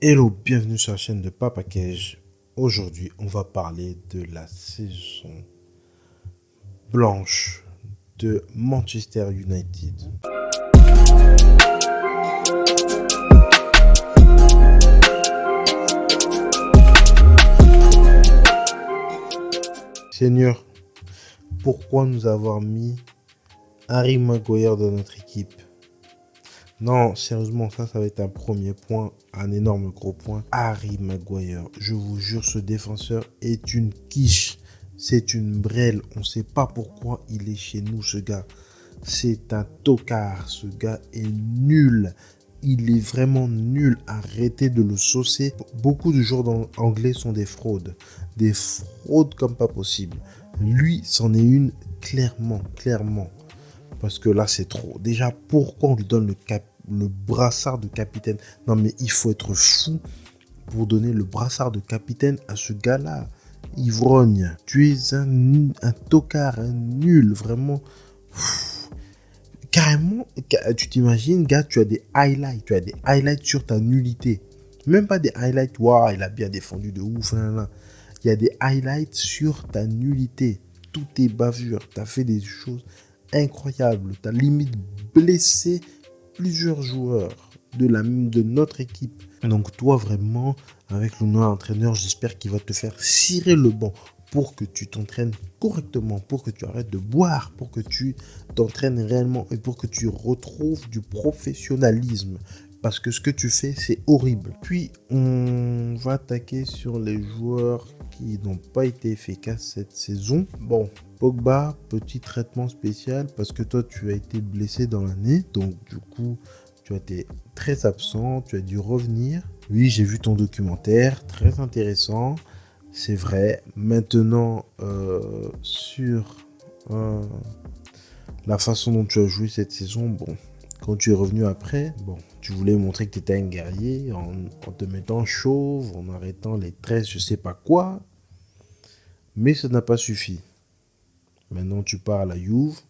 Hello, bienvenue sur la chaîne de Papa Cage. Aujourd'hui, on va parler de la saison blanche de Manchester United. Seigneur, pourquoi nous avoir mis Harry Maguire dans notre équipe? Non, sérieusement, ça va être un premier point, un énorme gros point. Harry Maguire, je vous jure, ce défenseur est une quiche. C'est une brêle. On ne sait pas pourquoi il est chez nous, ce gars. C'est un tocard. Ce gars est nul. Il est vraiment nul. Arrêtez de le saucer. Beaucoup de joueurs anglais sont des fraudes. Des fraudes comme pas possible. Lui, c'en est une clairement. Parce que là, c'est trop. Déjà, pourquoi on lui donne le brassard de capitaine? Non, mais il faut être fou pour donner le brassard de capitaine à ce gars-là. Ivrogne, tu es un tocard, un nul, vraiment. Carrément, tu t'imagines, gars, tu as des highlights sur ta nullité. Même pas des highlights, waouh, il a bien défendu de ouf. Là. Il y a des highlights sur ta nullité. Tout est bavure. Tu as fait des choses incroyables. Tu as limite blessé plusieurs joueurs de notre équipe. Donc toi, vraiment, avec le nouvel entraîneur, j'espère qu'il va te faire cirer le banc pour que tu t'entraînes correctement, pour que tu arrêtes de boire, pour que tu t'entraînes réellement et pour que tu retrouves du professionnalisme. Parce que ce que tu fais, c'est horrible. Puis, on va attaquer sur les joueurs qui n'ont pas été efficaces cette saison. Bon, Pogba, petit traitement spécial parce que toi, tu as été blessé dans l'année. Donc, du coup, tu as été très absent, tu as dû revenir. Oui, j'ai vu ton documentaire, très intéressant. C'est vrai. Maintenant, sur la façon dont tu as joué cette saison, bon, quand tu es revenu après, bon, tu voulais montrer que tu étais un guerrier en te mettant chauve, en arrêtant les tresses, je sais pas quoi. Mais ça n'a pas suffi. Maintenant, tu pars à la Juve.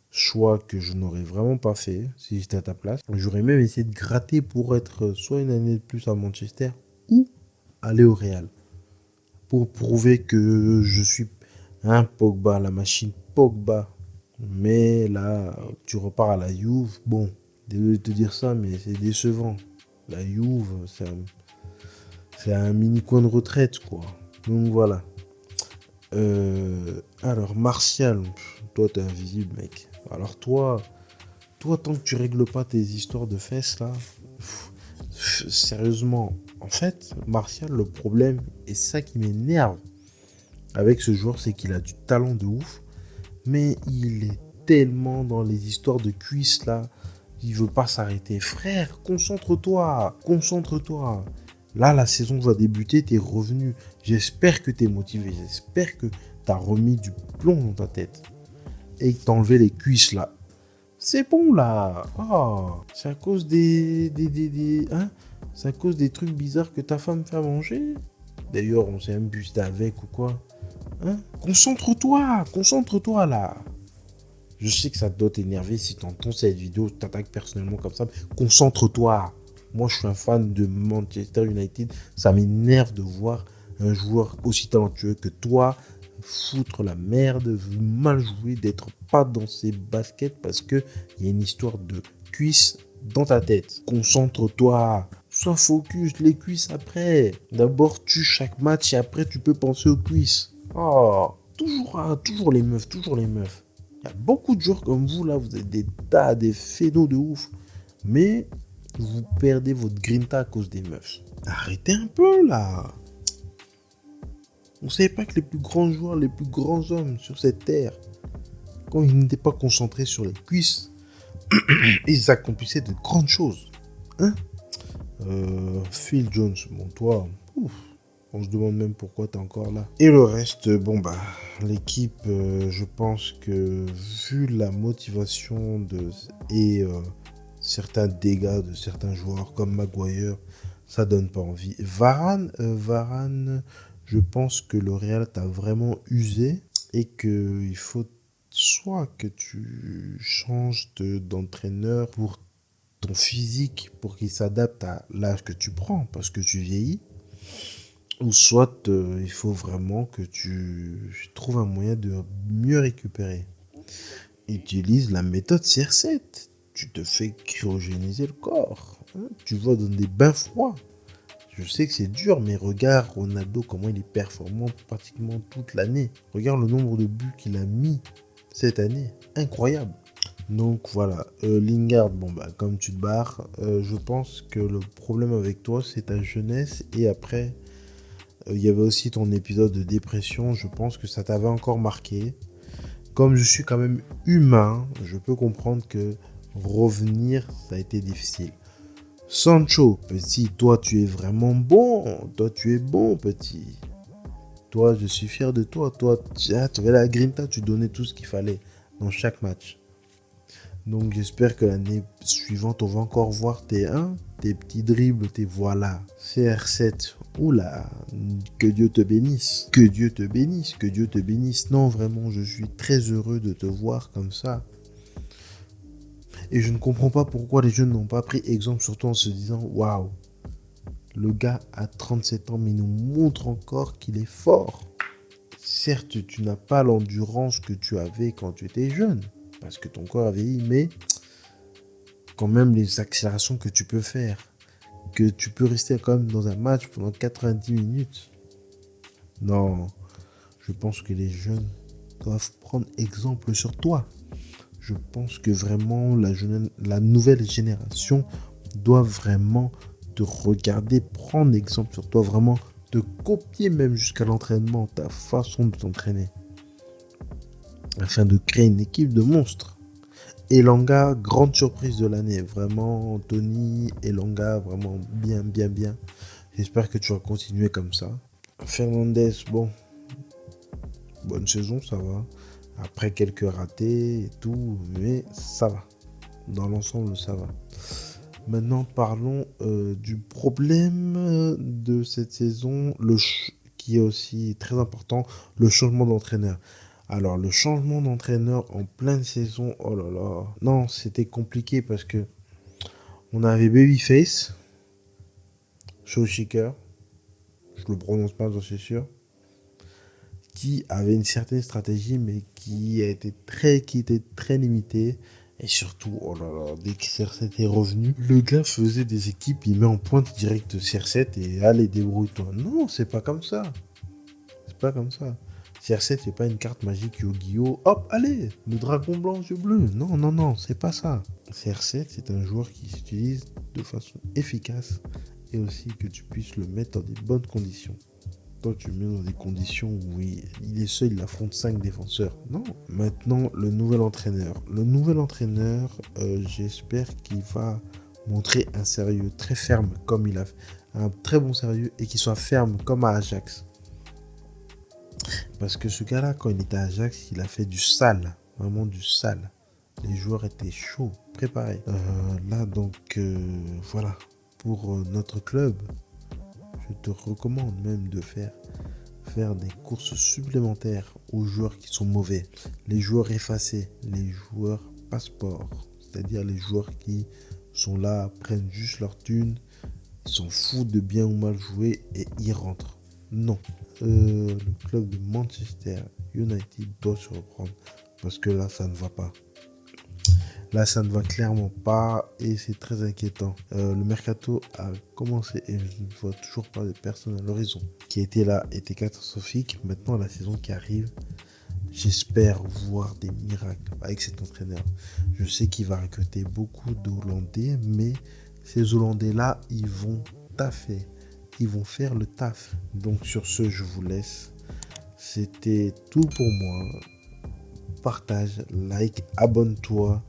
Choix que je n'aurais vraiment pas fait si j'étais à ta place. J'aurais même essayé de gratter pour être soit une année de plus à Manchester ou aller au Real. Pour prouver que je suis un Pogba, la machine Pogba. Mais là, tu repars à la Juve. Bon, désolé de te dire ça, mais c'est décevant. La Juve, c'est un mini coin de retraite, quoi. Donc voilà. Alors, Martial, toi, t'es invisible, mec. Alors toi, tant que tu règles pas tes histoires de fesses, là, sérieusement, en fait, Martial, le problème, et ça qui m'énerve avec ce joueur, c'est qu'il a du talent de ouf, mais il est tellement dans les histoires de cuisses, là, il veut pas s'arrêter. Frère, concentre-toi. Là, la saison va débuter, t'es revenu. J'espère que t'es motivé, j'espère que t'as remis du plomb dans ta tête. Et que t'as enlevé les cuisses, là. C'est bon, là. Oh, c'est à cause hein? C'est à cause des trucs bizarres que ta femme fait à manger. D'ailleurs, on s'est même bu avec ou quoi. Hein? Concentre-toi, là. Je sais que ça doit t'énerver si tu entends cette vidéo, tu t'attaques personnellement comme ça. Concentre-toi. Moi, je suis un fan de Manchester United. Ça m'énerve de voir un joueur aussi talentueux que toi foutre la merde, mal jouer, d'être pas dans ses baskets parce que il y a une histoire de cuisses dans ta tête. Concentre-toi. Sois focus, les cuisses après. D'abord, tue chaque match et après, tu peux penser aux cuisses. Oh, toujours les meufs. Il y a beaucoup de joueurs comme vous, là, vous êtes des phénos de ouf. Mais vous perdez votre grinta à cause des meufs. Arrêtez un peu, là. On ne savait pas que les plus grands joueurs, les plus grands hommes sur cette terre, quand ils n'étaient pas concentrés sur les cuisses, ils accomplissaient de grandes choses. Hein? Phil Jones, bon, toi, ouf. On se demande même pourquoi tu es encore là. Et le reste, bon bah, l'équipe, je pense que vu la motivation et certains dégâts de certains joueurs comme Maguire, ça donne pas envie. Varane, je pense que le Real t'a vraiment usé et qu'il faut soit que tu changes d'entraîneur pour ton physique pour qu'il s'adapte à l'âge que tu prends, parce que tu vieillis, ou soit il faut vraiment que tu trouves un moyen de mieux récupérer. Utilise la méthode CR7. Tu te fais cryogéniser le corps. Hein. Tu vas dans des bains froids. Je sais que c'est dur, mais regarde Ronaldo, comment il est performant pratiquement toute l'année. Regarde le nombre de buts qu'il a mis cette année. Incroyable. Donc voilà, Lingard, bon bah comme tu te barres, je pense que le problème avec toi c'est ta jeunesse et après il y avait aussi ton épisode de dépression, je pense que ça t'avait encore marqué. Comme je suis quand même humain, je peux comprendre que revenir ça a été difficile. Sancho, petit, toi tu es vraiment bon, toi tu es bon petit. Toi je suis fier de toi, toi tu avais la grinta, tu donnais tout ce qu'il fallait dans chaque match. Donc j'espère que l'année suivante, on va encore voir tes petits dribbles, tes voilà. CR7, oula, que Dieu te bénisse. Que Dieu te bénisse, que Dieu te bénisse. Non, vraiment, je suis très heureux de te voir comme ça. Et je ne comprends pas pourquoi les jeunes n'ont pas pris exemple, surtout en se disant, waouh, le gars a 37 ans, mais il nous montre encore qu'il est fort. Certes, tu n'as pas l'endurance que tu avais quand tu étais jeune, parce que ton corps a vieilli, mais quand même les accélérations que tu peux faire, que tu peux rester quand même dans un match pendant 90 minutes. Non, je pense que les jeunes doivent prendre exemple sur toi. Je pense que vraiment la nouvelle génération doit vraiment te regarder, prendre exemple sur toi, vraiment te copier même jusqu'à l'entraînement, ta façon de t'entraîner, afin de créer une équipe de monstres. Elanga, grande surprise de l'année. Vraiment, Anthony, Elanga, vraiment bien, bien, bien. J'espère que tu vas continuer comme ça. Fernandez, bon, bonne saison, ça va. Après quelques ratés et tout, mais ça va. Dans l'ensemble, ça va. Maintenant, parlons du problème de cette saison, qui est aussi très important, le changement d'entraîneur. Alors, le changement d'entraîneur en pleine saison, oh là là. Non, c'était compliqué parce que on avait Babyface, Showshaker, je le prononce pas, j'en suis sûr, qui avait une certaine stratégie, mais qui était très limitée. Et surtout, oh là là, dès que CR7 est revenu, le gars faisait des équipes, il met en pointe direct CR7 et allez, débrouille-toi. Non, c'est pas comme ça. C'est pas comme ça. CR7, c'est pas une carte magique Yu-Gi-Oh! Hop, allez, le dragon blanc, yeux bleus. Non, non, non, c'est pas ça. CR7, c'est un joueur qui s'utilise de façon efficace et aussi que tu puisses le mettre dans des bonnes conditions. Toi, tu le mets dans des conditions où il est seul, il affronte 5 défenseurs. Non. Maintenant, le nouvel entraîneur. Le nouvel entraîneur, j'espère qu'il va montrer un sérieux très ferme, comme il a fait. Un très bon sérieux et qu'il soit ferme, comme à Ajax. Parce que ce gars-là, quand il était à Ajax, il a fait du sale. Vraiment du sale. Les joueurs étaient chauds, préparés. Là, donc, voilà. Pour notre club, je te recommande même de faire des courses supplémentaires aux joueurs qui sont mauvais. Les joueurs effacés, les joueurs passeport. C'est-à-dire les joueurs qui sont là, prennent juste leur thune, ils s'en foutent de bien ou mal jouer et ils rentrent. Non. Le club de Manchester United doit se reprendre parce que là, ça ne va pas. Là, ça ne va clairement pas et c'est très inquiétant. Le mercato a commencé et je ne vois toujours pas de personne à l'horizon qui était là, était catastrophique. Maintenant, la saison qui arrive, j'espère voir des miracles avec cet entraîneur. Je sais qu'il va recruter beaucoup d'Hollandais, mais ces Hollandais-là, ils vont taffer. Ils vont faire le taf. Donc sur ce, je vous laisse. C'était tout pour moi. Partage, like, abonne-toi.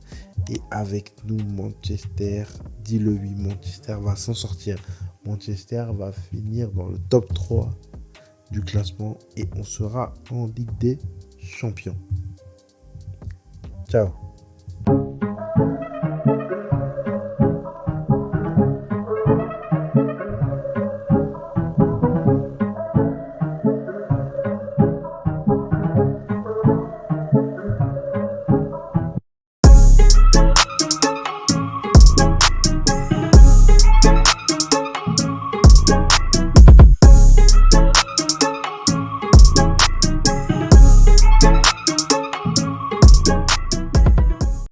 Et avec nous, Manchester, dis-le oui, Manchester va s'en sortir. Manchester va finir dans le top 3 du classement et on sera en Ligue des Champions. Ciao.